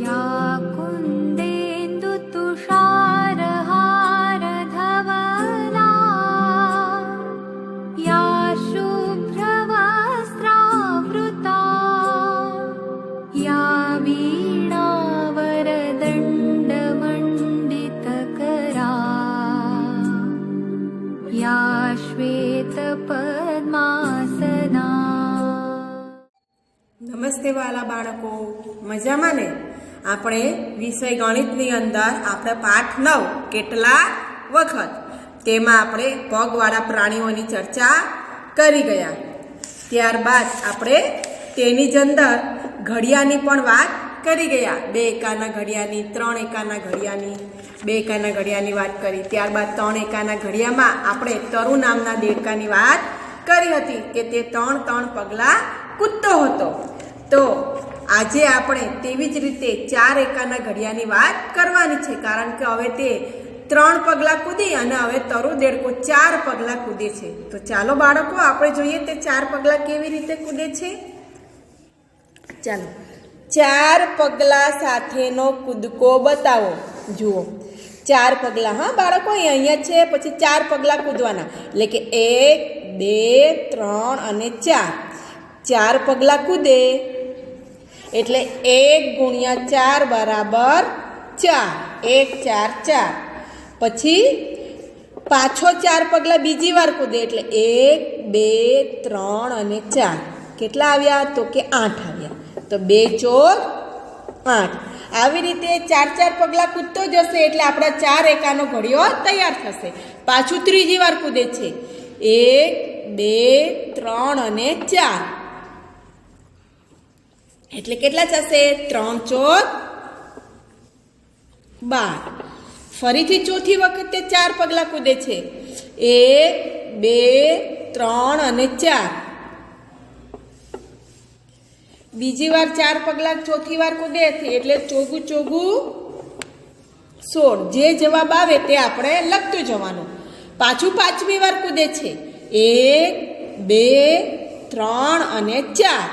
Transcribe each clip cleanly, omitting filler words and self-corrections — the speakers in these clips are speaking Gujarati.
या कुन्देन्दुतुषारहारधवला या शुभ्रवस्त्रावृता या वीणावरदण्डमण्डितकरा या श्वेतपद्मासना। નમસ્તે વાલા બાળકો, મજામાં ને? આપણે વિષય ગણિતની અંદર આપણે પાઠ 9 કેટલા વખત તેમાં આપણે પગવાળા પ્રાણીઓની ચર્ચા કરી ગયા. ત્યારબાદ આપણે તેની જ અંદર ઘડિયાળની પણ વાત કરી ગયા. 2 એકાના ઘડિયાળની, 3 એકાના ઘડિયાળની, 2 એકાના ઘડિયાળની વાત કરી. ત્યારબાદ 3 એકાના ઘડિયાળમાં આપણે તરુ નામના દેડકાની વાત કરી હતી કે તે 3 પગલાં કૂદતો હતો. તો આજે આપણે તેવી જ રીતે 4 એકાના ઘડિયાળની વાત કરવાની છે, કારણ કે હવે તે 3 પગલાં કૂદી અને હવે તરુ દેડકો 4 પગલાં કૂદે છે. તો ચાલો બાળકો આપણે જોઈએ તે 4 પગલાં કેવી રીતે કૂદે છે. ચાલો, 4 પગલાં સાથેનો કૂદકો બતાવો. જુઓ 4 પગલાં. હા બાળકો, અહીંયા છે, પછી 4 પગલાં કૂદવાના, એટલે કે 1 2 3 અને 4. 4 પગલાં કૂદે એટલે 1 ગુણ્યા 4 બરાબર 4. 1 4 4. પછી પાછો 4 પગલાં બીજી વાર કૂદે એટલે 1 2 3 અને 4. કેટલા આવ્યા? તો કે 8 આવ્યા. તો 2 4 8. આવી રીતે 4 પગલાં કૂદતો જશે એટલે આપણા 4 એકાનો ઘડિયો તૈયાર થશે. પાછું ત્રીજી વાર કૂદે છે 1 2 3 અને 4. એટલે કેટલા થશે? 3 4 12. ફરીથી ચોથી વખતે 4 પગલાં કૂદે છે 1 2 3 અને 4. બીજી વાર 4 પગલાં ચોથી વાર કૂદે એટલે 4 16. જે જવાબ આવે તે આપણે લખતું જવાનું. પાછું 5મી વાર કૂદે છે 1 2 3 અને 4.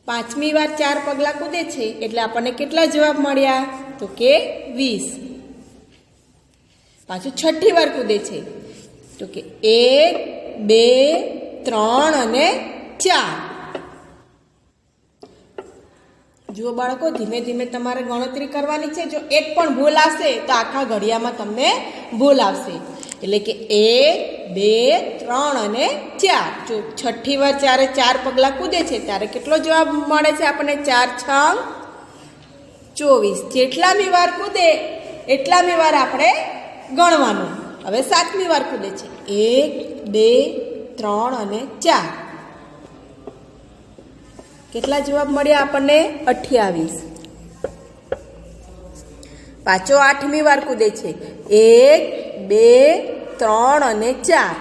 5મી વાર 4 પગલાં કૂદે છે એટલે આપણને કેટલા જવાબ મળ્યા? તો કે 20. પાછું 6ઠી વાર કૂદે છે તો કે 1 2 3 અને 4. જુઓ બાળકો, ધીમે ધીમે તમારે ગણતરી કરવાની છે. જો એક પણ ભૂલ આવશે તો આખા ઘડિયામાં તમને ભૂલ આવશે. એટલે કે 1 2 3 અને 4. જો 6ઠી વાર 4 પગલાં કૂદે છે ત્યારે કેટલો જવાબ મળે છે આપણને? 4 6 24. જેટલામી વાર કૂદે એટલામી વાર આપણે ગણવાનું. હવે 7મી વાર કૂદે છે 1 2 3 અને 4. કેટલા જવાબ મળ્યા આપણને? 28. પાછો 8મી વાર કૂદે છે 1 2 3 અને 4.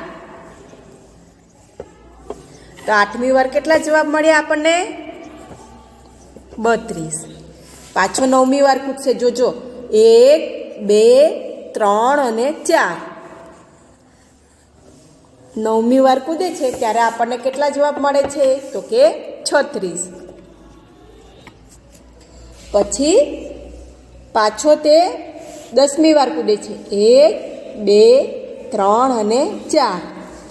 તો 8મી વાર કેટલા જવાબ મળ્યા આપણને? 32. પાછો 9મી વાર કૂદશે. જોજો 1 2 3 અને 4. 9મી વાર કૂદે છે ત્યારે આપણને કેટલા જવાબ મળે છે? તો કે 36. પછી પાછો તે 10મી વાર કૂદે છે 1 2 3 અને 4.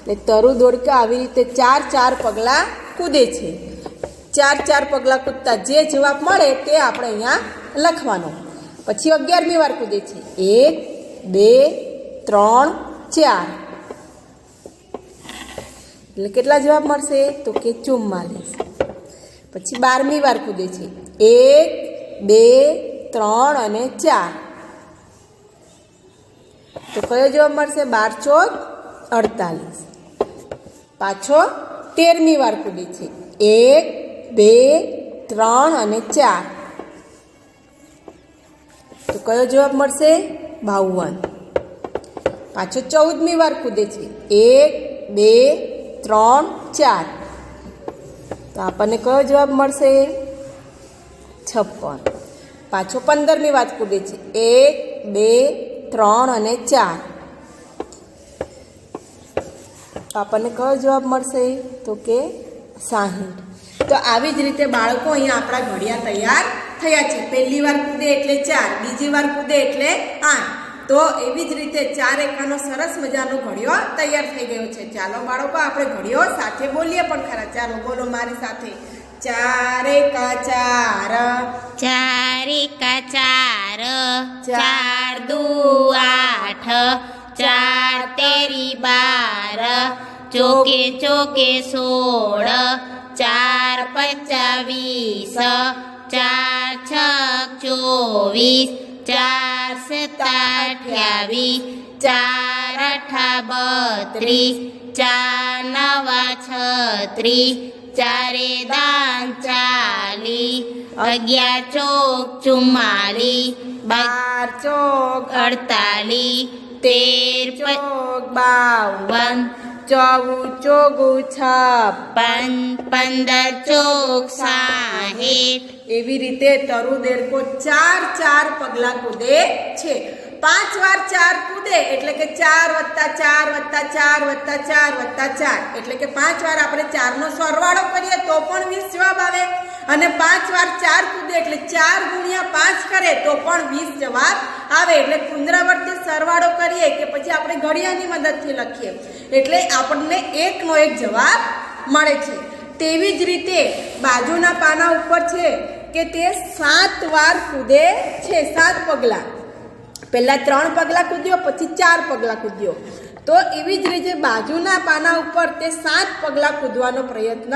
એટલે તરુ દોડકા આવી રીતે 4 પગલાં કૂદે છે. 4 પગલાં કૂદતા જે જવાબ મળે તે આપણે અહીંયા લખવાનો. પછી 11મી વાર કૂદે છે 1 2 3 4. એટલે કેટલા જવાબ મળશે? તો કે 44. પછી 12મી વાર કૂદે છે 1 2 3 અને 4. તો કયો જવાબ મળશે? 12 4 48. પાછો 13મી વાર કૂદે છે 1 2 3 અને 4. તો કયો જવાબ મળશે? 52. પાછો 14મી વાર કૂદે છે 1 2 3 4. તો આપણને કયો જવાબ મળશે? 56. પાછો 15મી વાર કૂદે છે 1 2 3 અને 4. તો આપણને કયો જવાબ મળશે? તો કે 60. તો આવી જ રીતે બાળકો અહીંયા આપણા ઘડિયા તૈયાર થયા છે. પહેલી વાર કૂદે એટલે 4, બીજી વાર કૂદે એટલે 8. તો એવી જ રીતે 4 એકાનો સરસ મજાનો ઘડિયો તૈયાર થઈ ગયો છે. ચાલો બાળકો આપણે ઘડિયો સાથે બોલીએ પણ ખરા. ચાલો બોલો મારી સાથે. 4 એકા 4, 4 એકા 4, 4 દુ 8, 4 તેરી 12, ચોકે ચોકે 16, 4 પંચા 20, 4 છક 24, 4 સત્તા 28, 4 અઠા 32, 4 નવા 36, 4 દાન 40, 11 ચોક 44, 12 ચોક 48, 13 ચોક 52, 54, 14 ચોગું 56. 15 ચોક 60. એવી રીતે તરુ દેડકો 4 પગલા કૂદે છે. 5 વાર 4 કૂદે એટલે કે 4 + 4 + 4 + 4 + 4 એટલે કે 5 વાર આપણે 4 નો સરવાળો કરીએ તો પણ 20 જવાબ આવે. અને 5 વાર 4 કૂદે એટલે 4 × 5 કરે તો પણ 20 જવાબ આવે. એટલે પુનરાવર્તિત સરવાળો કરીએ કે પછી આપણે ઘડિયાની મદદથી લખીએ એટલે આપણને 1 નો 1 જવાબ મળે છે. તેવી જ રીતે બાજુના પાના ઉપર છે કે તે 7 વાર કૂદે છે. 7 પગલા. પહેલા 3 પગલા કૂદ્યો, પછી 4 પગલા કૂદ્યો. તો એવી જ રીતે બાજુના પાના ઉપર તે 7 પગલા કૂદવાનો પ્રયત્ન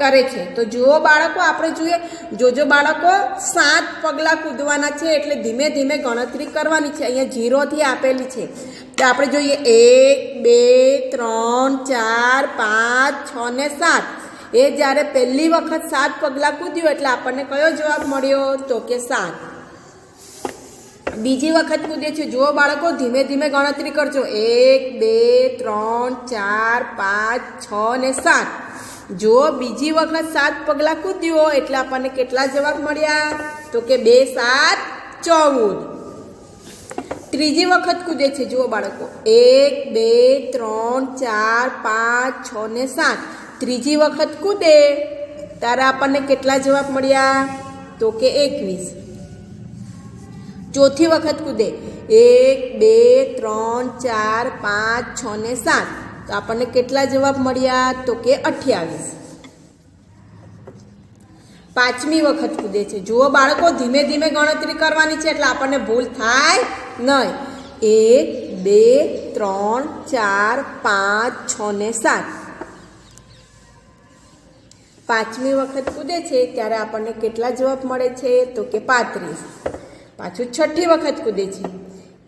કરે છે. તો જુઓ બાળકો, આપણે જોઈએ, જોજો બાળકો, 7 પગલા કૂદવાના છે એટલે ધીમે ધીમે ગણતરી કરવાની છે. અહીંયા 0 થી આપેલી છે તો આપણે જોઈએ 1 2 3 4 5 6 ને 7. એ જ્યારે પહેલી વખત 7 પગલા કૂદ્યો એટલે આપણને કયો જવાબ મળ્યો? તો કે 7. બીજી વખત કૂદે છે. જુઓ બાળકો, ધીમે ધીમે ગણતરી કરજો. 1 2 3 4 5 6 ને 7. જો બીજી વખત 7 પગલા કૂદ્યો એટલે આપણને કેટલા જવાબ મળ્યા? તો કે 2 7 14. ત્રીજી વખત કૂદે છે. જુઓ બાળકો, 1 2 3 4 5 6 ને 7. ત્રીજી વખત કૂદે ત્યારે આપણને કેટલા જવાબ મળ્યા? તો કે 21. ચોથી વખત કૂદે 1 2 3 4 5 6 ને 7. તો આપણને કેટલા જવાબ મળ્યા? તો કે 28. પાંચમી વખત કૂદે છે. જુઓ બાળકો, ધીમે ધીમે ગણતરી કરવાની છે એટલે આપણને ભૂલ થાય નહીં. 1 2 3 4 5 6 ને 7. પાંચમી વખત કૂદે છે ત્યારે આપણને કેટલા જવાબ મળે છે? તો કે 35. પાછું છઠ્ઠી વખત કૂદે છે.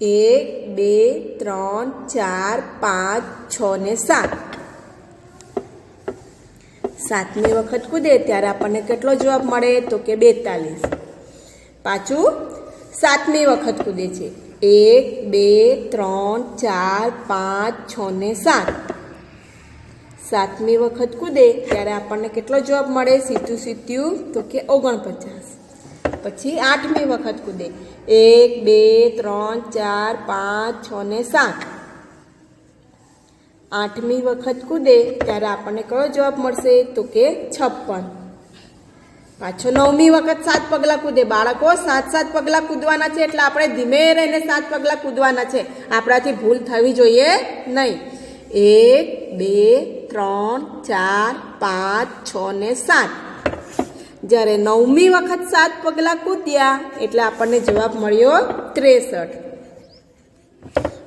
1 2 3 4 5 6 ને 7. સાતમી વખત કૂદે ત્યારે આપણને કેટલો જવાબ મળે? તો કે 42. પાછું સાતમી વખત કૂદે છે. 1 2 3 4 5 6 ને 7. સાતમી વખત કૂદે ત્યારે આપણને કેટલો જવાબ મળે? સીધું તો કે 49. પછી આઠમી વખત કૂદે. 1 2 3 4 5 6 ને 7. આઠમી વખત કૂદે ત્યારે આપણને કયો જવાબ મળશે? તો કે 56. પાછો નવમી વખત 7 પગલા કૂદે. બાળકો, 7 પગલા કૂદવાના છે એટલે આપણે ધીમે રહીને 7 પગલા કૂદવાના છે. આપણાથી ભૂલ થવી જોઈએ નહીં. 1 2 3 4 5 6 ને 7. જ્યારે નવમી વખત 7 પગલા કૂદ્યા એટલે આપણને જવાબ મળ્યો 63.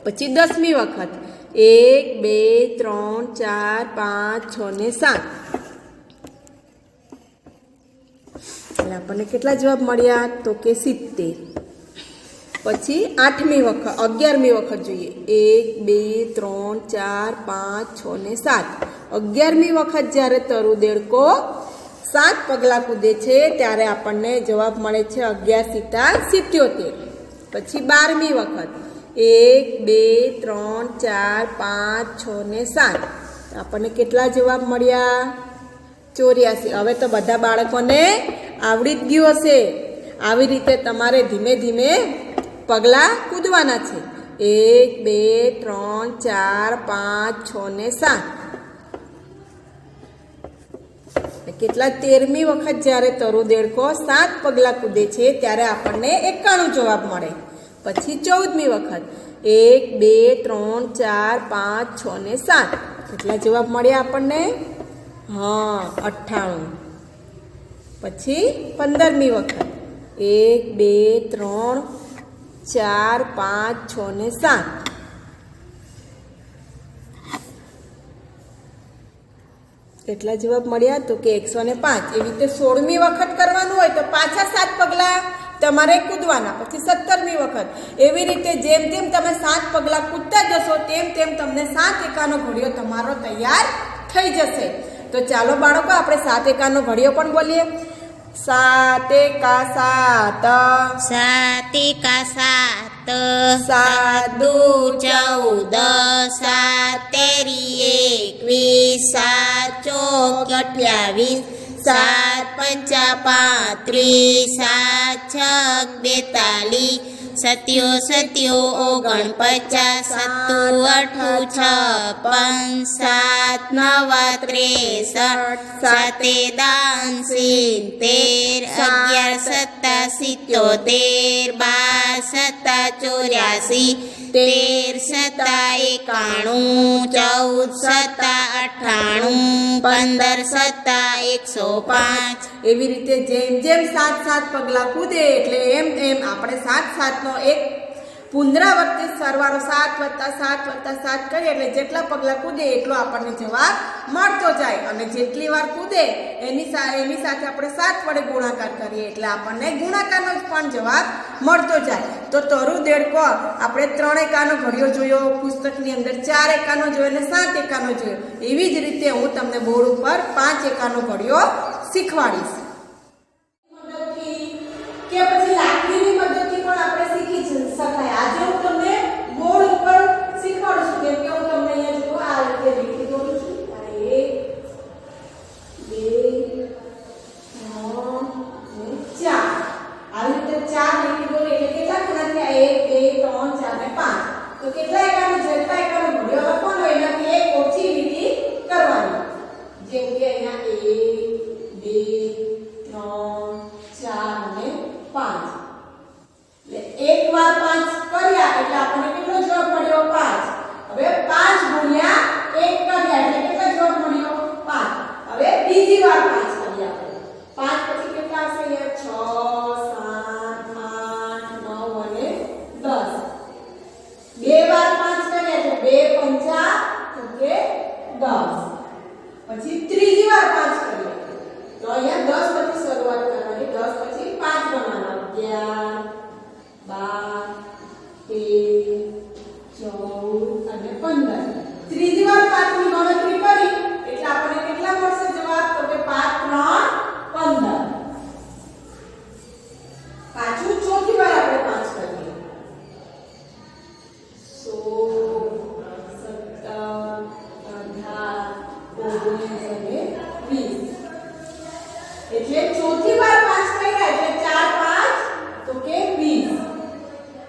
પછી 10મી વખત 1 2 3 4 5 6 ને 7. એટલે આપણને કેટલા જવાબ મળ્યા? તો કે 70. પછી 11મી વખત જોઈએ. 1 2 3 4 5 6 ને 7. 11મી વખત જ્યારે તરુ દેડકો 7 પગલા કૂદે છે ત્યારે આપણને જવાબ મળે છે 11 × 77. પછી 12મી વખત 1 2 3 4 5 6 ને 7. આપણને કેટલા જવાબ મળ્યા? 84. હવે તો બધા બાળકોને આવડી જ ગયું હશે. આવી રીતે તમારે ધીમે ધીમે પગલા કૂદવાના છે. 1 2 3 4 5 6 ને 7. કેટલા 13મી વખત જ્યારે તરુ દેડકો 7 પગલાં કૂદે છે ત્યારે આપણને 91 જવાબ મળે. પછી 14મી વખત 1 2 3 4 5 6 ને 7 કેટલા જવાબ મળ્યા આપણને? હા, 98. પછી 15મી વખત 1 2 3 4 5 6 ને 7 કેટલા જવાબ મળ્યા? તો કે 105. એવી રીતે 16મી વખત કરવાનું હોય તો પાછા 7 પગલાં તમારે કૂદવાના. પછી 17મી વખત એવી રીતે જેમ જેમ તમે 7 પગલાં કૂદતા જશો તેમ તેમ તમને 7 એકાનો ઘડિયો તમારો તૈયાર થઈ જશે. તો ચાલો બાળકો આપણે 7 એકાનો ઘડિયો પણ બોલીએ. 7 એકા 7, 7 એકા 7, 7 દુ 14, 7 તેરી 21, 7 ચોક 28, 7 પંચા 35, 7 છક 42, 7 7 49, 7 8 56, 7 9 63, 7 દાન 70, 11 7 77, 12 7 84, 13 7 91, 14 7 98, 15 7 105. એવી રીતે જેમ જેમ 7 પગલાં કૂદે એટલે એમ એમ આપણે 7 નો એક પુનરાવર્તિત સરવાળો 7 + 7 + 7 કરીએ એટલે જેટલા પગલાં કૂદે એટલો આપણને જવાબ મળતો જાય. અને જેટલી વાર કૂદે એની સાથે આપણે 7 વડે ગુણાકાર કરીએ એટલે આપણને ગુણાકારનો જ પણ જવાબ મળતો જાય. તો તરુ દેડકો આપણે 3 એકાનો ઘડિયો જોયો, પુસ્તકની અંદર 4 એકાનો જોયો અને 7 એકાનો જોયો. એવી જ રીતે હું તમને બોર્ડ ઉપર 5 એકાનો ઘડિયો શીખવાડીશ. કે પછી લાકડીની મદદથી પણ આપણે શીખી શકાય. આજે હું તમને બોર્ડ ઉપર શીખવાડું છું. કેમ કે હું તમને અહીંયા જો આ રીતે લીટી દોરું છું. 1 2 3 4 આવી રીતે 4 લીટી દોરી એટલે કેટલા ખૂણા થયા? 1 2 3 4 ને 5. તો કેટલા એકાનો જેટલા એકાનો ઘડિયો લખવાનો એનાથી એક ઓછી લીટી કરવાની. જેમ કે અહીંયા 1 2 3 4 અને 5. એટલે એક વાર 5 કર્યા એટલે આપણને કેટલો જવાબ મળ્યો? 5. હવે 5 ગુણ્યા 1 કર્યા એટલે કેટલો જવાબ મળ્યો? 5. હવે બીજી વાર 5 કર્યા. 5 પછી કેટલા આવશે? 6 7 8 9 અને 10. બે વાર 5 કર્યા એટલે 2 પંચા તો કે 10. પછી ત્રીજી વાર 5 કરીએ તો અહીંયા 10 પછી શરૂઆત કરવાની. 10 પછી 5 ગણવાના. 11 12 13 14 અને 15. ત્રીજી વાર 5 ની ગણતરી કરી એટલે આપણને કેટલા મળશે જવાબ? તો કે 5 3 15. પાછું ચોથી વાર આપણે 5 કરીએ. 16 17 18 19 અને 20. એટલે ચોથી વાર 5 કર્યા એટલે 4 5 તો કે 20.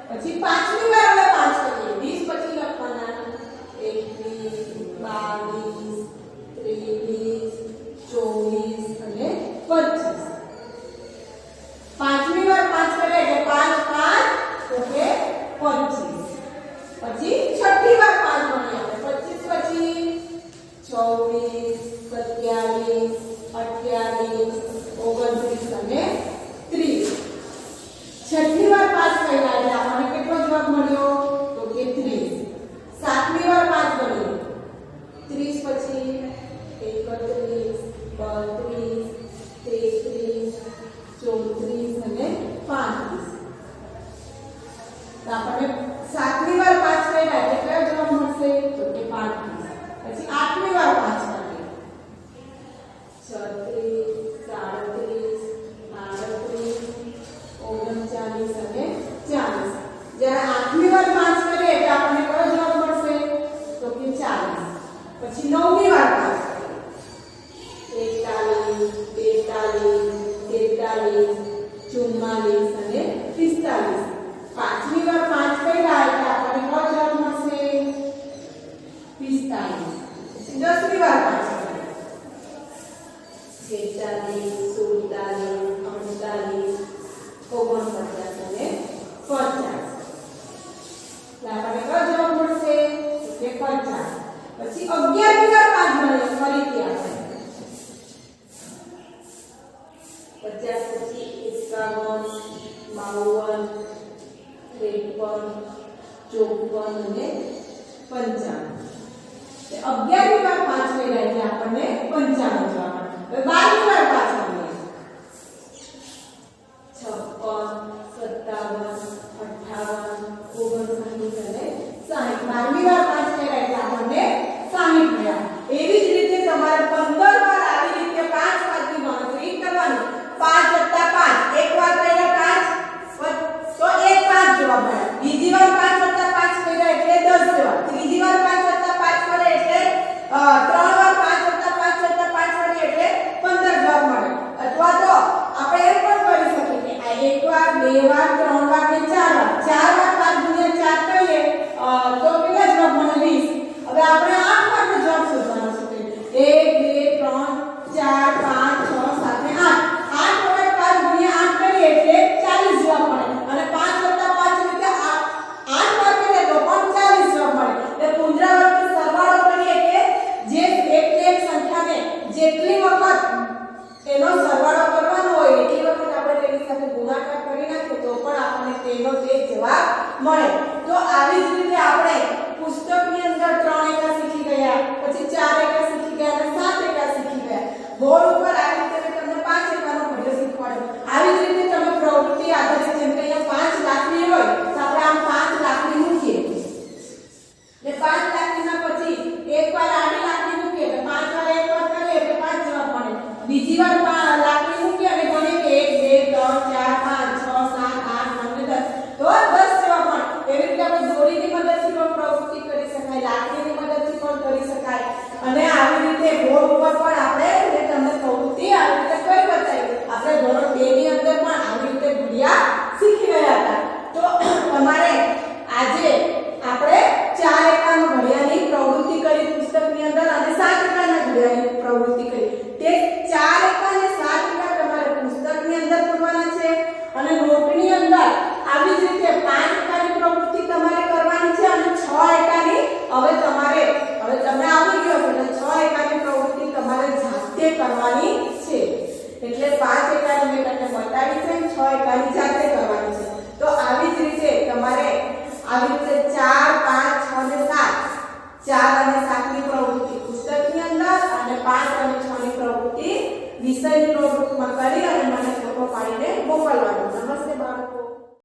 પછી પાંચમી વાર આપણે 5 કરીએ. 20 પછી લખવાના 21 22 23 24 અને 25. પાંચમી વાર 5 કરીએ એટલે 5 5 તો કે 25. પછી છઠ્ઠી વાર 5 ગણીએ આપણે 25 પછી 24 27 28 29 અને 30. છઠ્ઠી વાર 5 કર્યા એટલે આપણને કેટલો જવાબ મળ્યો? તો કે 30. સાતમી વાર 5 ગણીએ. 30 પછી 31 32 33 34 અને 35. તો આપણને સાતમી વાર 5 કર્યા એટલે કયો જવાબ મળશે? તો કે 35. પછી આઠમી વાર 5 કરીએ. 36 37 38 39 અને 40. જ્યારે આઠમી વાર 5 કરીએ એટલે આપણને કયો જવાબ મળશે? તો કે 40. પછી નવમી વાર 5 41 42 43 44 અને 45. પાંચમી વાર 5 કર્યા એટલે આપણને કયો જવાબ મળશે? 45. પછી 10મી વાર 5 કરીએ. 46 પછી 51, 52, 53, 54 અને 55. 11 વાર 5 કર્યા એટલે આપણને 55 જવાબ મળે. હવે 12 વાર 5 કરીએ. 56, 57, 58, 59 અને 60. 12 વાર 5 કર્યા એટલે આપણને 60 મળ્યા. એવી જ રીતે તમારે 15 વાર આવી રીતે 5 વારની ગણતરી કરવાની. 5 + 5 એક વાર કર્યા 5 તો એક 5 જવાબ મળે. બીજી વાર 5 + 5 કર્યા એટલે 10 જવાબ. ત્રીજી વાર 5 + 5 કરે એટલે 3 વાર 5 + 5 + 5 કરીએ એટલે 15 જવાબ મળે. અથવા તો આપણે એમ પણ કરી શકીએ કે આ એક વાર, બે વાર, 3 વાર ને 4 વાર. 4 વાર 5 × 4 કરીએ તો કેટલા જવાબ મળે? 20. હવે આપણે 8 વારનો જવાબ શોધવાનો છે. 1 2 3 4 5 6 7 ને 8. 8 વડે 5 × 8 કરીએ એટલે 40 જવાબ મળે. અને 5 + 5 એટલે 8 વાર કરીએ તો પણ 40 જવાબ મળે. એટલે પુનરાવર્તિત સરવાળો કરીએ કે જે એક સંખ્યાને જેટલી વખત એનો સરવાળો કરવાનો હોય એટલી વખત આપણે તેની સાથે ગુણાકાર કરી નાખીએ તો પણ આપણને તેનો તે જવાબ મળે. તો આવી જ રીતે આપણે પુસ્તકની અંદર 3 એકા શીખી ગયા, પછી 4 એકા શીખી ગયા અને 7 એકા શીખી ગયા. બોર્ડ ઉપર આવી રીતે મેં તમને 5 એકાનો ઘડિયો શીખવાડ્યો. આવી જ રીતે તમે પ્રવૃત્તિ આધારિત જેમ કે અહીંયા 5 લાકડી હોય તો આપણે આમ 5 લાકડી મૂકીએ ને 5 લાકડીના પછી એક વાર આડી લાકડી મૂકીએ તો 5 વાર એક વાર કરીએ એટલે 5 જવાબ મળે. બીજી વાર લાકડી મૂકીએ અને ગણીએ કે 1 2 3 4 5 6 7 8 9 10 તો 10 જવાબ મળે. એવી રીતે આપણે દોરીની મદદથી પણ પ્રવૃત્તિ કરી શકાય, લાકડીની મદદથી પણ કરી શકાય અને આવી રીતે બોર્ડ ઉપર પણ આપણે તમને પ્રવૃત્તિ આવી રીતે કરી બતાવી. આપણે ધોરણ 2 ની અંદર પણ આવી રીતે ઘડિયા શીખી રહ્યા હતા. તો તમારે આજે આપણે 4 એકાનો ઘડિયાની પ્રવૃત્તિ કરી પુસ્તકની અંદર અને 7 એકાના ઘડિયાની પ્રવૃત્તિ કરી. તે 4 એકા અને 7 એકા તમારે પુસ્તકની અંદર કરવાના છે અને નોટની અંદર આવી જ રીતે 5 એકાની પ્રવૃત્તિ તમારે કરવાની છે અને 6 એકાની હવે તમને આવડી ગયો છે એટલે 6 એકાની પ્રવૃત્તિ તમારે જાતે કરવાની છે. એટલે 5 એકાની મેં તમને બતાવી છે